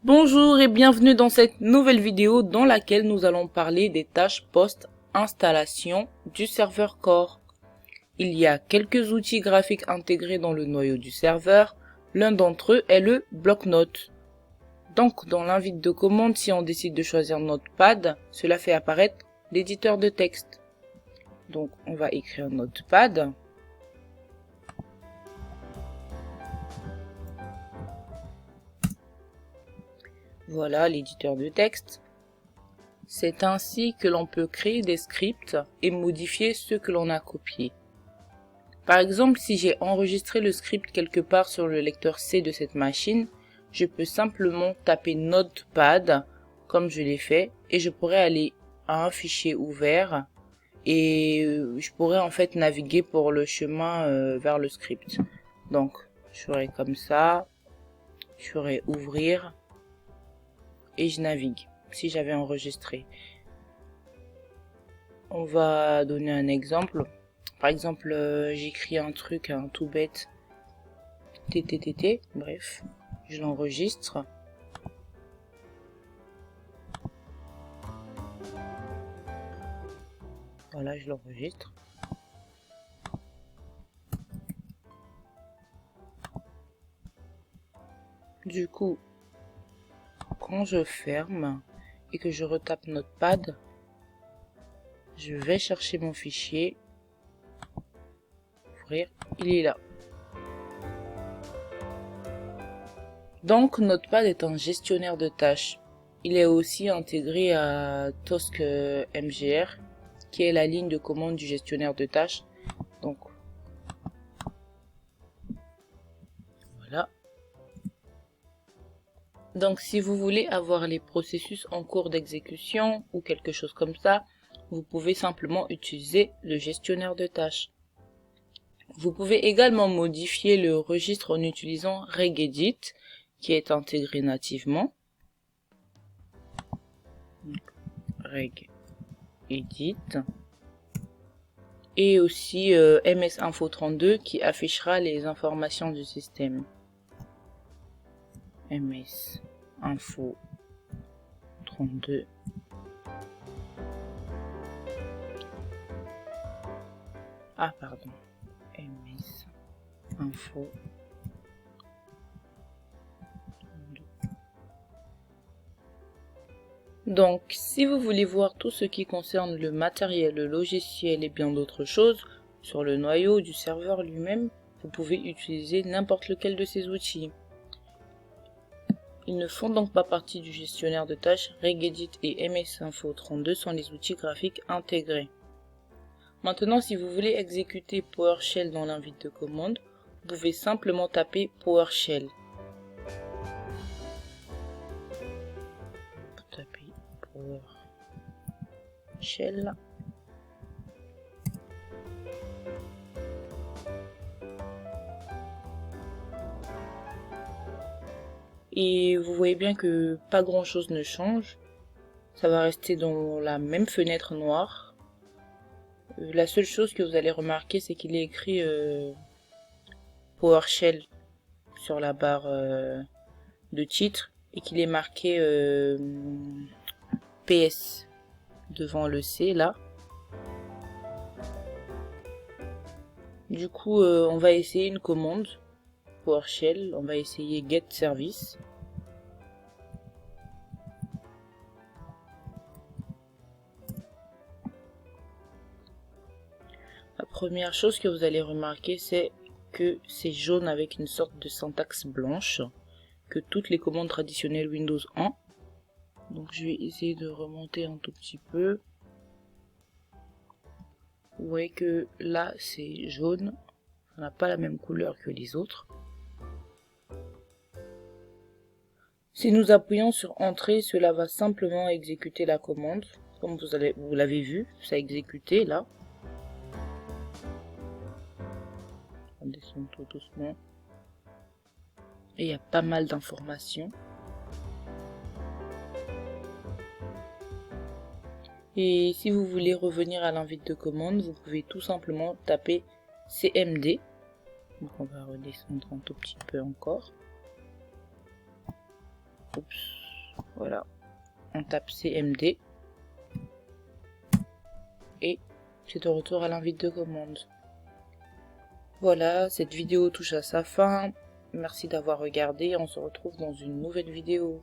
Bonjour et bienvenue dans cette nouvelle vidéo dans laquelle nous allons parler des tâches post-installation du serveur Core. Il y a quelques outils graphiques intégrés dans le noyau du serveur, l'un d'entre eux est le bloc-notes. Donc dans l'invite de commande, si on décide de choisir Notepad, cela fait apparaître l'éditeur de texte. Donc on va écrire Notepad. Voilà l'éditeur de texte. C'est ainsi que l'on peut créer des scripts et modifier ceux que l'on a copiés. Par exemple, si j'ai enregistré le script quelque part sur le lecteur C de cette machine, je peux simplement taper Notepad, comme je l'ai fait, et je pourrais aller à un fichier ouvert et je pourrais en fait naviguer pour le chemin vers le script. Donc, je ferai comme ça, je ferai ouvrir et je navigue si j'avais enregistré. On va donner un exemple. Par exemple, j'écris un truc tout bête, TTTT, bref, je l'enregistre. Voilà, je l'enregistre. Du coup, quand je ferme et que je retape Notepad, je vais chercher mon fichier, ouvrir, il est là. Donc, Notepad est un gestionnaire de tâches. Il est aussi intégré à Tosk MGR, qui est la ligne de commande du gestionnaire de tâches. Donc, voilà. Donc, si vous voulez avoir les processus en cours d'exécution ou quelque chose comme ça, vous pouvez simplement utiliser le gestionnaire de tâches. Vous pouvez également modifier le registre en utilisant Regedit, qui est intégré nativement. Regedit. Et aussi MS-Info32 qui affichera les informations du système. MS-Info32. Ah, pardon. MS-Info. Donc, si vous voulez voir tout ce qui concerne le matériel, le logiciel et bien d'autres choses sur le noyau du serveur lui-même, vous pouvez utiliser n'importe lequel de ces outils. Ils ne font donc pas partie du gestionnaire de tâches. Regedit et MS-Info32 sont les outils graphiques intégrés. Maintenant, si vous voulez exécuter PowerShell dans l'invite de commande, vous pouvez simplement taper PowerShell. Taper PowerShell. Et vous voyez bien que pas grand chose ne change. Ça va rester dans la même fenêtre noire. La seule chose que vous allez remarquer, c'est qu'il est écrit PowerShell sur la barre de titre et qu'il est marqué PS devant le C là. Du coup, on va essayer une commande PowerShell. On va essayer get service. La première chose que vous allez remarquer, c'est que c'est jaune avec une sorte de syntaxe blanche que toutes les commandes traditionnelles Windows ont. Donc je vais essayer de remonter un tout petit peu. Vous voyez que là c'est jaune, ça n'a pas la même couleur que les autres. Si nous appuyons sur Entrée, cela va simplement exécuter la commande. Comme vous l'avez vu, ça a exécuté là. On descend tout doucement. Et il y a pas mal d'informations. Et si vous voulez revenir à l'invite de commande, vous pouvez tout simplement taper CMD. Donc on va redescendre un tout petit peu encore. Oups, voilà. On tape CMD. Et c'est de retour à l'invite de commande. Voilà, cette vidéo touche à sa fin. Merci d'avoir regardé, on se retrouve dans une nouvelle vidéo.